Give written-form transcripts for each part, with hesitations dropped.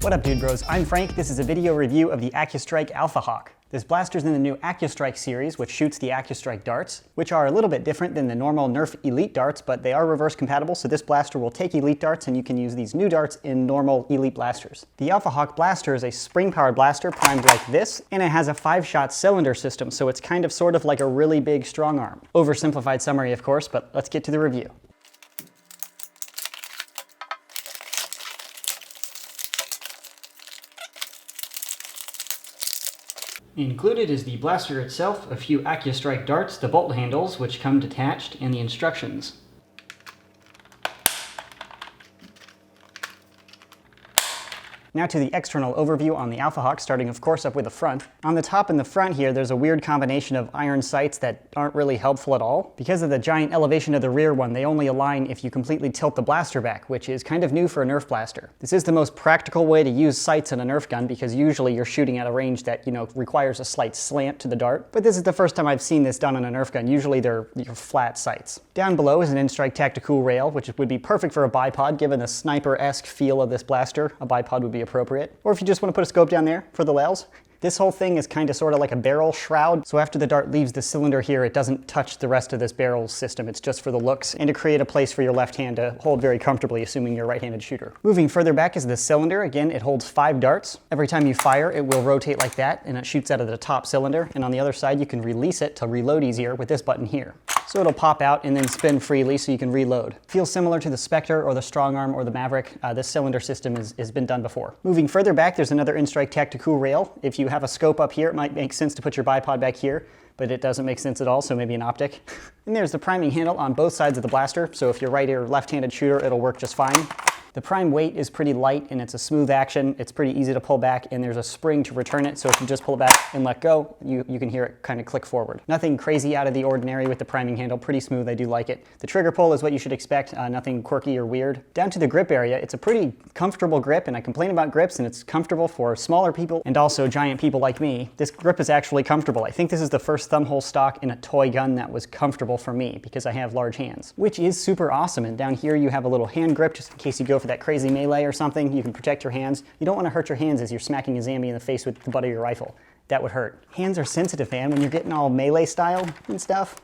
What up, dude bros? I'm Frank. This is a video review of the Accustrike Alphahawk. This blaster's in the new Accustrike series, which shoots the Accustrike darts, which are a little bit different than the normal Nerf Elite darts, but they are reverse compatible, so this blaster will take Elite darts and you can use these new darts in normal Elite blasters. The Alphahawk blaster is a spring-powered blaster primed like this, and it has a 5-shot cylinder system, so it's kind of sort of like a really big strong arm. Oversimplified summary, of course, but let's get to the review. Included is the blaster itself, a few Accustrike darts, the bolt handles, which come detached, and the instructions. Now to the external overview on the Alphahawk, starting of course up with the front. On the top and the front here, there's a weird combination of iron sights that aren't really helpful at all. Because of the giant elevation of the rear one, they only align if you completely tilt the blaster back, which is kind of new for a Nerf blaster. This is the most practical way to use sights in a Nerf gun because usually you're shooting at a range that, requires a slight slant to the dart. But this is the first time I've seen this done on a Nerf gun. Usually they're flat sights. Down below is an N-Strike Tactical rail, which would be perfect for a bipod given the sniper-esque feel of this blaster. A bipod would be appropriate. Or if you just want to put a scope down there for the lails. This whole thing is kind of sort of like a barrel shroud, so after the dart leaves the cylinder here, it doesn't touch the rest of this barrel system. It's just for the looks and to create a place for your left hand to hold very comfortably, assuming you're a right-handed shooter. Moving further back is the cylinder. Again, it holds 5 darts. Every time you fire, it will rotate like that, and it shoots out of the top cylinder. And on the other side, you can release it to reload easier with this button here. So it'll pop out and then spin freely so you can reload. Feels similar to the Spectre or the Strong Arm or the Maverick. This cylinder system has been done before. Moving further back, there's another N-Strike Tactical rail. If you have a scope up here, it might make sense to put your bipod back here, but it doesn't make sense at all, so maybe an optic. And there's the priming handle on both sides of the blaster, so if you're right or left-handed shooter, it'll work just fine. The prime weight is pretty light and it's a smooth action. It's pretty easy to pull back and there's a spring to return it, so if you just pull it back and let go, you can hear it kind of click forward. Nothing crazy out of the ordinary with the priming handle, pretty smooth, I do like it. The trigger pull is what you should expect, nothing quirky or weird. Down to the grip area, it's a pretty comfortable grip, and I complain about grips and it's comfortable for smaller people and also giant people like me. This grip is actually comfortable. I think this is the first thumbhole stock in a toy gun that was comfortable for me because I have large hands, which is super awesome. And down here you have a little hand grip just in case you go for that crazy melee or something. You can protect your hands. You don't want to hurt your hands as you're smacking a zombie in the face with the butt of your rifle. That would hurt. Hands are sensitive, man, when you're getting all melee style and stuff.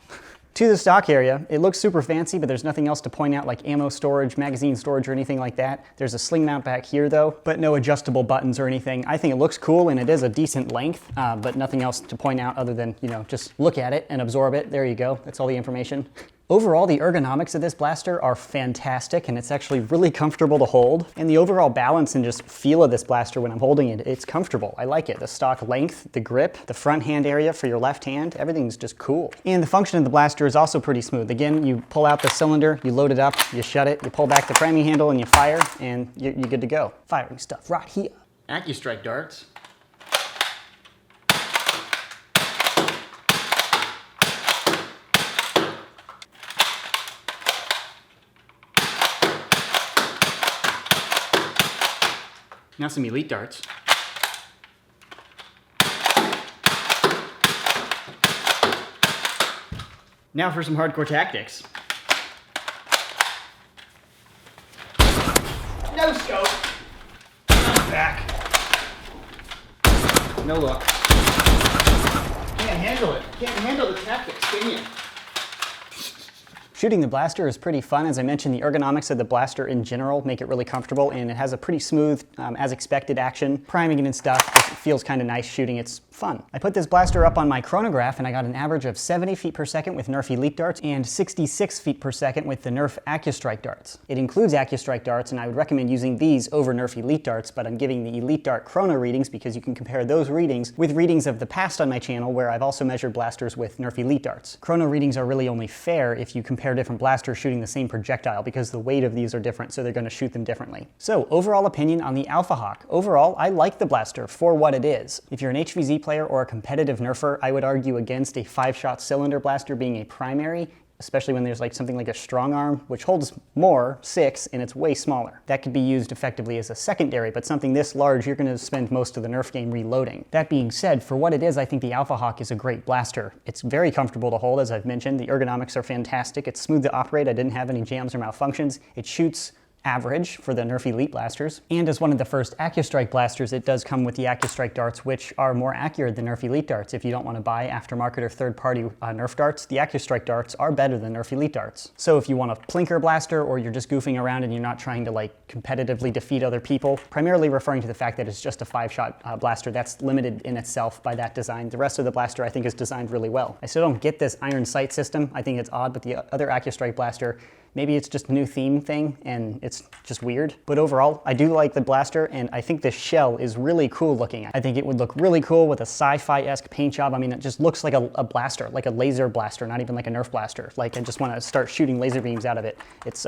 To the stock area, it looks super fancy, but there's nothing else to point out like ammo storage, magazine storage, or anything like that. There's a sling mount back here though, but no adjustable buttons or anything. I think it looks cool and it is a decent length, but nothing else to point out other than, just look at it and absorb it. There you go. That's all the information. Overall, the ergonomics of this blaster are fantastic and it's actually really comfortable to hold. And the overall balance and just feel of this blaster when I'm holding it, it's comfortable. I like it. The stock length, the grip, the front hand area for your left hand, everything's just cool. And the function of the blaster is also pretty smooth. Again, you pull out the cylinder, you load it up, you shut it, you pull back the priming handle and you fire and you're good to go. Firing stuff right here. Accustrike darts. Now some Elite darts. Now for some hardcore tactics. No scope. Back. No look. Can't handle it. Can't handle the tactics, can you? Shooting the blaster is pretty fun. As I mentioned, the ergonomics of the blaster in general make it really comfortable, and it has a pretty smooth, as expected action. Priming it and stuff, it feels kind of nice shooting. It's fun. I put this blaster up on my chronograph and I got an average of 70 feet per second with Nerf Elite darts and 66 feet per second with the Nerf Accustrike darts. It includes Accustrike darts and I would recommend using these over Nerf Elite darts, but I'm giving the Elite dart chrono readings because you can compare those readings with readings of the past on my channel where I've also measured blasters with Nerf Elite darts. Chrono readings are really only fair if you compare different blasters shooting the same projectile because the weight of these are different, so they're going to shoot them differently. So overall opinion on the Alphahawk. Overall, I like the blaster for what it is. If you're an HVZ player or a competitive Nerfer, I would argue against a 5-shot cylinder blaster being a primary, especially when there's like something like a Strong Arm, which holds more, 6, and it's way smaller. That could be used effectively as a secondary, but something this large, you're gonna spend most of the Nerf game reloading. That being said, for what it is, I think the Alphahawk is a great blaster. It's very comfortable to hold, as I've mentioned. The ergonomics are fantastic. It's smooth to operate. I didn't have any jams or malfunctions. It shoots average for the Nerf Elite blasters. And as one of the first Accustrike blasters, it does come with the Accustrike darts, which are more accurate than Nerf Elite darts. If you don't want to buy aftermarket or third-party Nerf darts, the Accustrike darts are better than Nerf Elite darts. So if you want a plinker blaster, or you're just goofing around and you're not trying to like competitively defeat other people, primarily referring to the fact that it's just a 5-shot blaster, that's limited in itself by that design. The rest of the blaster I think is designed really well. I still don't get this iron sight system. I think it's odd, but the other Accustrike blaster, maybe it's just a new theme thing and it's just weird. But overall, I do like the blaster, and I think the shell is really cool looking. I think it would look really cool with a sci-fi-esque paint job. I mean, it just looks like a blaster, like a laser blaster, not even like a Nerf blaster. Like, I just want to start shooting laser beams out of it. It's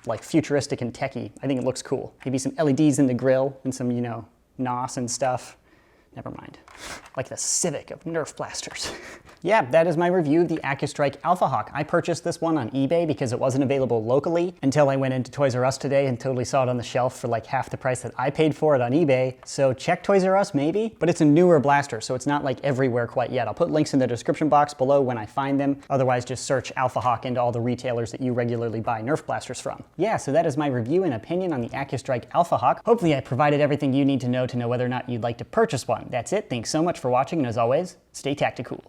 like futuristic and techy. I think it looks cool. Maybe some LEDs in the grill and some, you know, NOS and stuff. Never mind. Like the Civic of Nerf blasters. Yeah, that is my review of the Accustrike Alphahawk. I purchased this one on eBay because it wasn't available locally until I went into Toys R Us today and totally saw it on the shelf for like half the price that I paid for it on eBay. So check Toys R Us maybe, but it's a newer blaster, so it's not like everywhere quite yet. I'll put links in the description box below when I find them. Otherwise, just search Alphahawk into all the retailers that you regularly buy Nerf blasters from. Yeah, so that is my review and opinion on the Accustrike Alphahawk. Hopefully I provided everything you need to know whether or not you'd like to purchase one. That's it. Thanks so much for watching, and as always, stay tactical.